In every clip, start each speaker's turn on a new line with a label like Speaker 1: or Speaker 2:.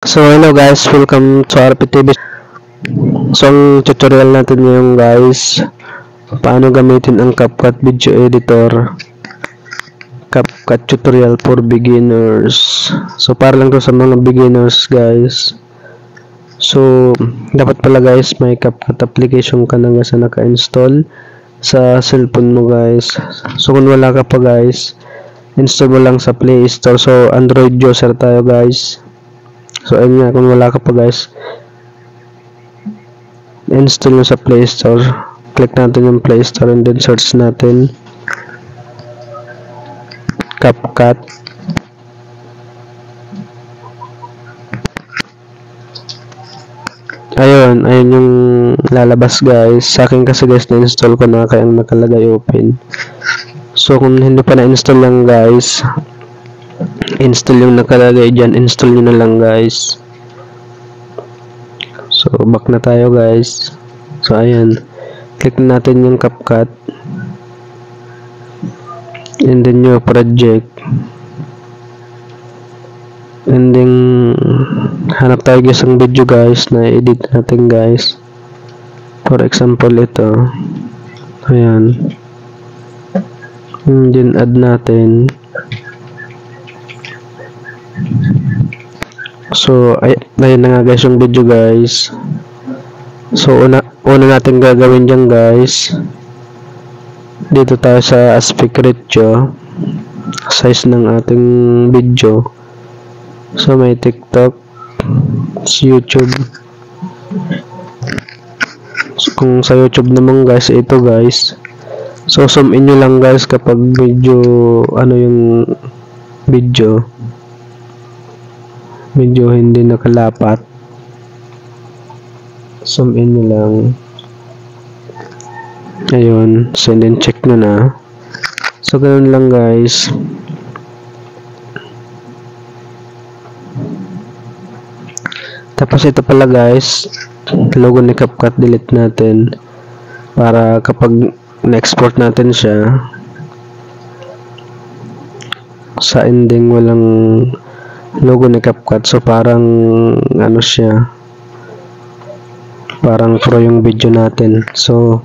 Speaker 1: So hello guys, welcome to RPTV. So ang tutorial natin ngayon guys, paano gamitin ang CapCut Video Editor. CapCut tutorial for beginners. So para lang to sa mga beginners guys. So dapat pala guys may CapCut application ka na guys na naka-install sa cellphone mo guys. So kung wala ka pa guys, install mo lang sa Play Store. So Android user tayo guys. So ayun nga, kung wala ka pa guys, install nyo sa Play Store. Click natin yung Play Store and then search natin CapCut. Ayun yung lalabas guys. Sa akin kasi guys, na-install ko na kaya nakalagay open. So kung hindi pa na-install lang guys, install yung nakalagay dyan, install nyo na lang guys. So back na tayo guys. So ayan, click natin yung CapCut and then new project and then hanap tayo guys ang video guys na edit natin guys. For example ito, ayan, and then add natin. So ayun na nga guys yung video guys. So una natin gagawin dyan guys, dito tayo sa aspect ratio, size ng ating video. So may TikTok, YouTube. So, kung sa YouTube naman guys, ito guys, so zoom in nyo lang guys kapag medyo ano yung video hindi nakalapat, zoom in nyo lang. Ayun, so then check nyo na. So ganun lang guys. Tapos ito pala guys, logo ni CapCut, delete natin para kapag na-export natin siya sa ending walang logo ni CapCut. So parang ano siya, parang pro yung video natin. So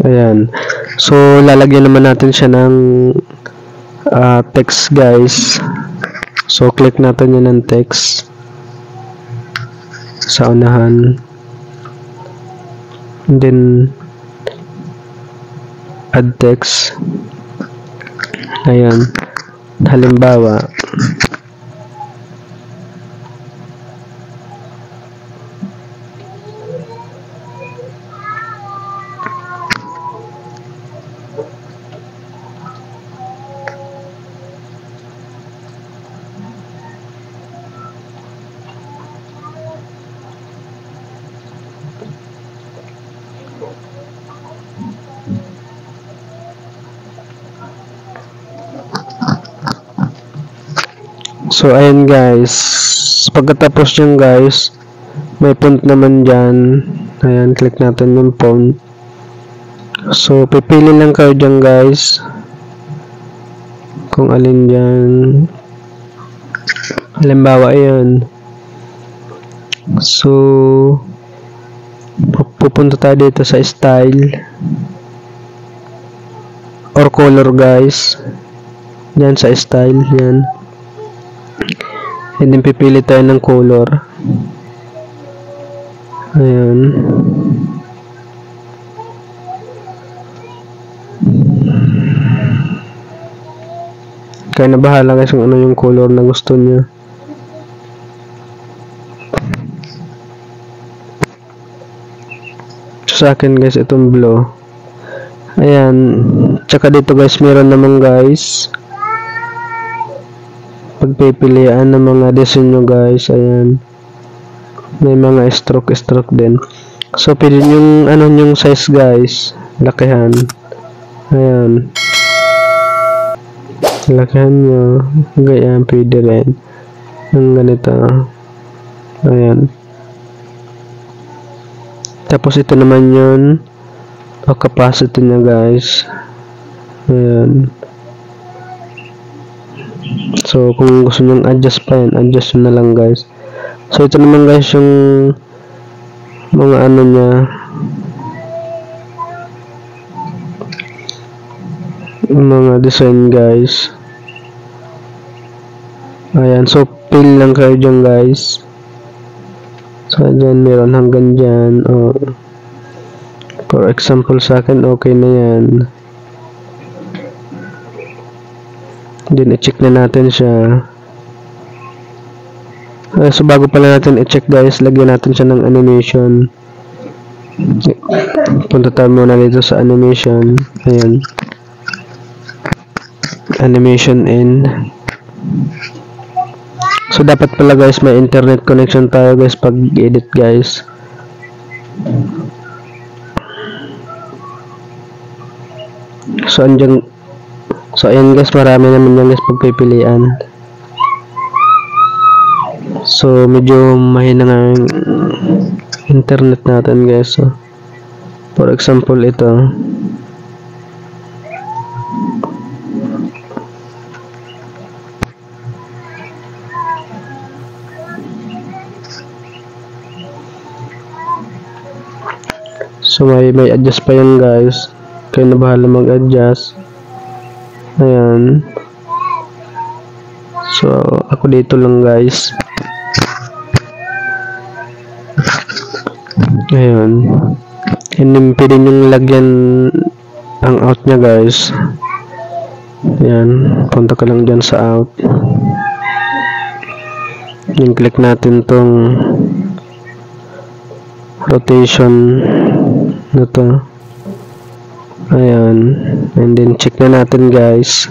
Speaker 1: ayan, so lalagyan naman natin siya ng text guys. So click natin yun ng text sa unahan and then add text. Ayan, halimbawa so ayan guys, pagkatapos nyan guys, may font naman dyan. Ayan, click natin yung font. So pipili lang kayo dyan guys kung alin dyan. Halimbawa ayan, so pupunta tayo dito sa style or color guys. Yan sa style, yan. And then pipili tayo ng color. Ayan. Kaya na bahala guys kung ano yung color na gusto niya. So sa akin guys, itong blue. Ayan. Tsaka dito guys, meron naman guys pagpipilian ng mga disenyo guys. Ayan, may mga stroke din. So pili yung ano yung size guys, lakihan. Ayan, lakihan nyo, ganyan pwede rin ng ganito. Ayan, tapos ito naman yun o capacity niya guys. Ayan. So, kung gusto nyo adjust pa yan, adjust nyo na lang guys. So, ito naman guys yung mga ano niya, mga design guys. Ayan, so fill lang kayo dyan guys. So, dyan meron hanggang dyan. For example sa akin, okay na yan. Then, i-check na natin siya. So, bago pala natin i-check guys, lagyan natin siya ng animation. Punta tayo muna dito sa animation. Ayan. Animation in. So, dapat pala guys, may internet connection tayo guys pag edit guys. So, ayan guys, marami naman yan guys pagpipilian. So, medyo mahina nga yung internet natin guys. So, for example, ito. So, may adjust pa yan guys. Kayo na bahala mag-adjust. Ayan. So, ako dito lang guys. Ayan. And then, pwede nyo lagyan ang out nya guys. Ayan. Punta ka lang dyan sa out. Then, click natin tong rotation na to. Ayan. And then, check na natin guys.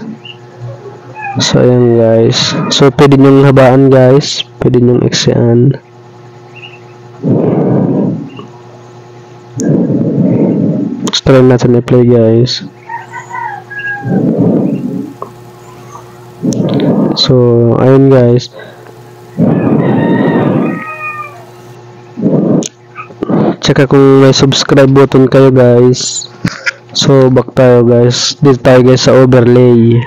Speaker 1: So, ayan guys. So, pwede nyong habaan guys. Pwede nyong eksian. Let's try natin i-play guys. So, ayun guys. Tsaka kung may subscribe button kayo guys. So, back tayo guys. Dito tayo guys sa overlay.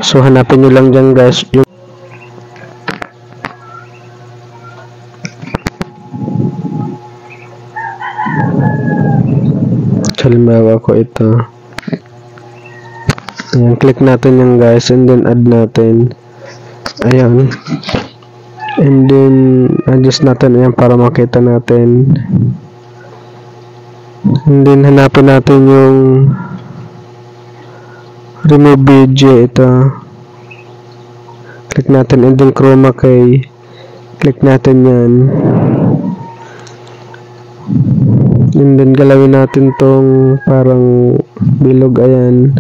Speaker 1: So, hanapin nyo lang dyan guys. Halimbawa ko ito. Ayan, click natin yung guys. And then, add natin. Ayan. And then, adjust natin yan para makita natin. And then, hanapin natin yung remove video. Ito. Click natin. And then, chroma key. Click natin yan. And then, galawin natin tong parang bilog. Ayan.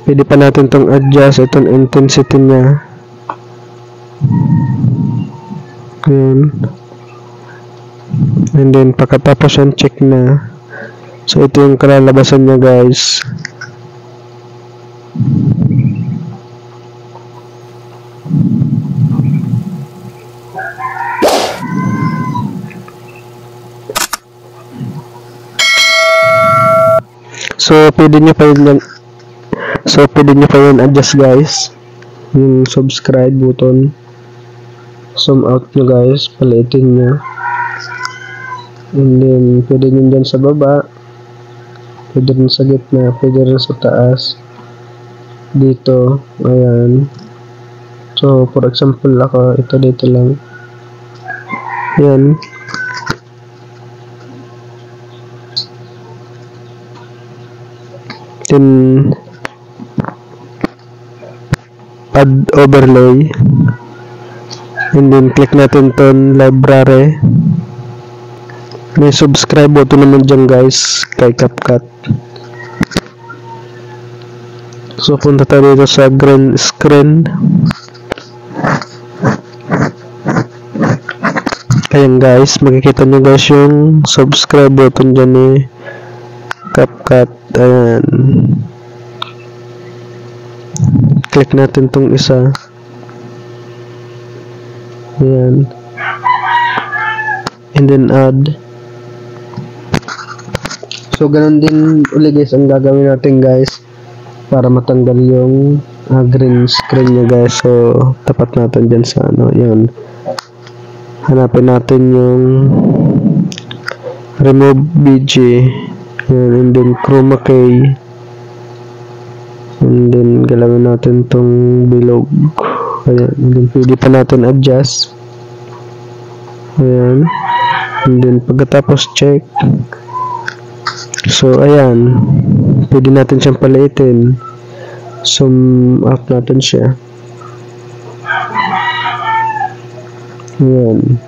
Speaker 1: Pwede pa natin tong adjust itong intensity niya. Ayan. And then, pagkatapos yan, check na. So, ito yung kalalabasan niya, guys. So, pwede nyo pa yun adjust guys. Yung subscribe button. Zoom out nyo guys. Palitin nyo. And then, pwede nyo dyan sa baba. Pwede rin sa gitna. Pwede rin sa taas. Dito. Ayan. So, for example ako, ito dito lang. Ayan. Then, add overlay. And then, click natin ton library. May subscribe button naman dyan guys, kay CapCut. So, punta tayo dito sa green screen. Ayan guys, makikita nyo guys yung subscribe button dyan ni CapCut. Ayan. Click natin tong isa. Ayan. And then add. So ganun din uli guys ang gagawin natin guys para matanggal yung green screen niya guys. So tapat natin dyan sa ano. Yan. Hanapin natin yung remove BG. Yan. And then chroma key. And then galawin natin tong bilog. Ayan. And then pwede pa natin adjust. Ayan. And then pagkatapos check. So ayan. Pwede natin siyang paliitin. Zoom up natin siya. Ayan.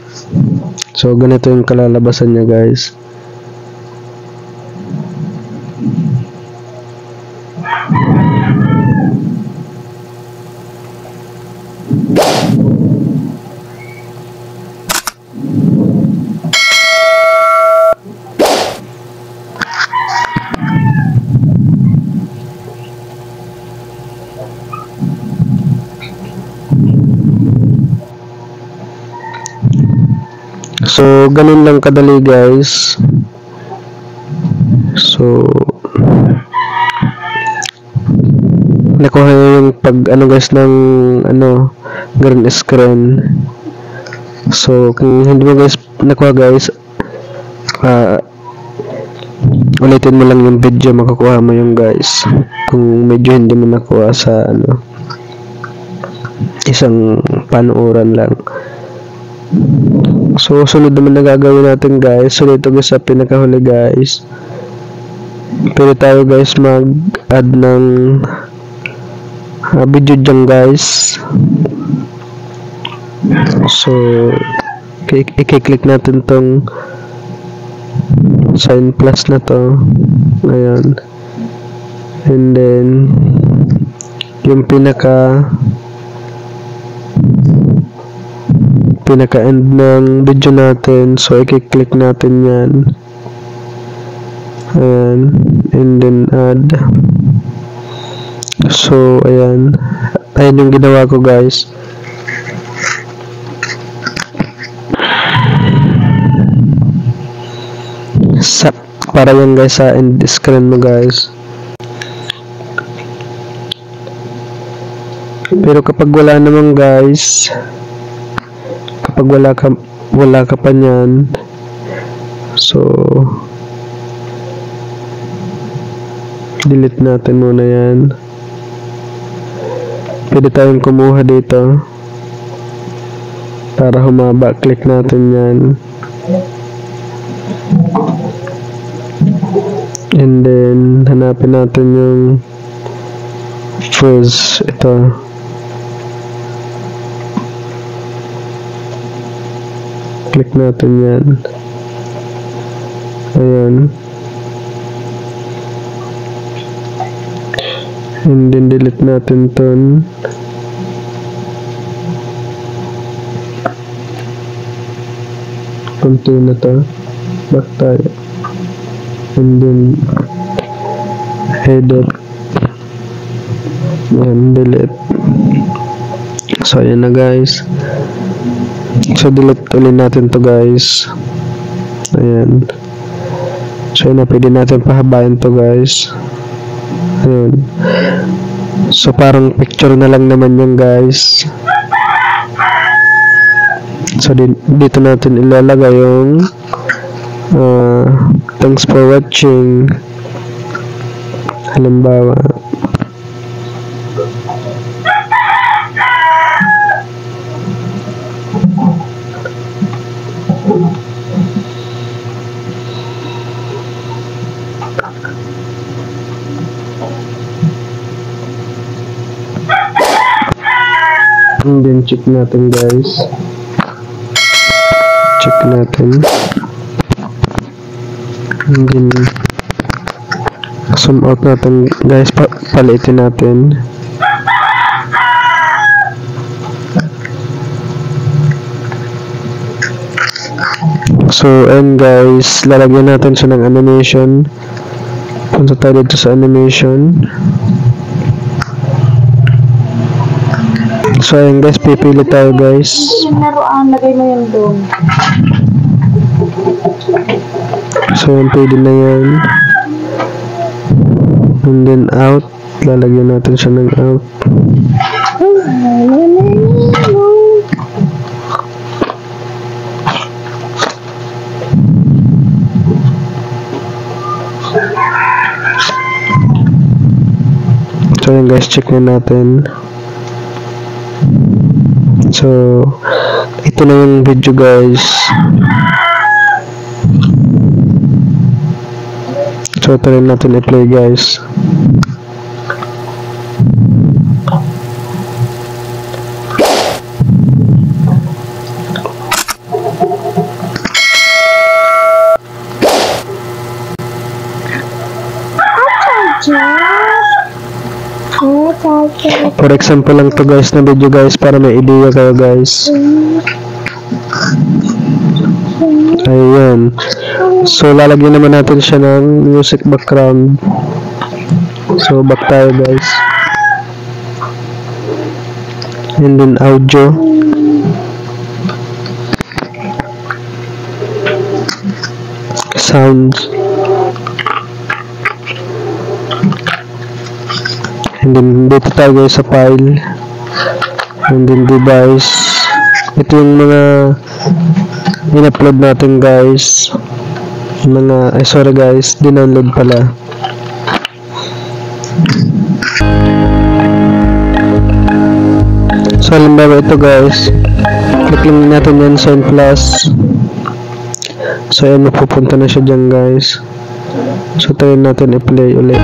Speaker 1: So ganito yung kalalabasan niya guys. So, ganun lang kadali guys. So, nakuha yung pag ano guys ng ano green screen. So, kung hindi mo guys nakuha guys, ulitin mo lang yung video, makukuha mo yung guys. Kung medyo hindi mo nakuha sa ano isang panuuran lang. So, sunod naman na gagawin natin guys. So, dito guys sa pinakahuli guys. Pwede tayo guys mag-add ng video dyan guys. So, i-click natin tong sign plus na to. Ayan. And then, yung pinaka-end ng video natin. So, i-click natin yan. Ayan. And then, add. So, ayan. Ayan yung ginawa ko, guys. Para yan, guys, sa end screen mo, guys. Pero kapag wala naman, guys, kapag wala ka pa niyan, so delete natin muna yan. Pwede tayong kumuha dito para humaba, click natin yan, and then hanapin natin yung fuzz. Ito, click natin yan. Ayan. And then delete natin ton. Konti na to. Back tayo. And then edit. And delete. So ayan na guys. So delete ulit natin to guys. Ayan. So yun na, pwede natin pahabain to guys. Ayan. So parang picture na lang naman yung guys. So dito natin ilalagay yung thanks for watching. Halimbawa, and then check natin guys. Check natin. And then zoom out natin guys. Palitin natin. So and guys, lalagyan natin siya ng animation. Punta tayo dito sa animation. So ayun guys, pipili tayo guys.
Speaker 2: Yung laruan, lagay mo yun doon.
Speaker 1: So yun, pwede na yan. And then out. Lalagyan natin siya ng out. So yun guys, check na natin. So ito na yung video guys. So try natin i-play guys. For example lang to guys na video guys, para may idea kayo guys. Ayan. So lalagyan naman natin siya ng music background. So back tayo guys. And then audio. Sounds. And then dito tayo guys sa file. And then device. Ito yung mga in-upload natin guys. Sorry guys, dinownload pala. So halimbawa ito guys, click lang natin yan sign plus. So ayan, mapupunta na siya dyan guys. So try natin i-play ulit.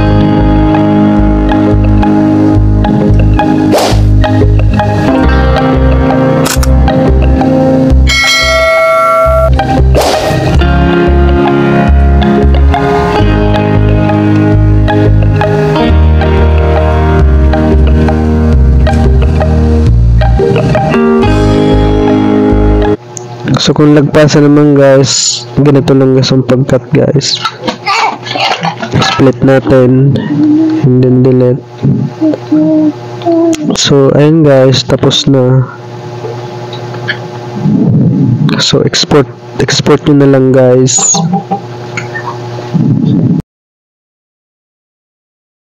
Speaker 1: So kung lagpasan naman guys, ganito lang guys ang pagkat guys. Split natin and then delete. So ayun guys, tapos na. So export nyo na lang guys.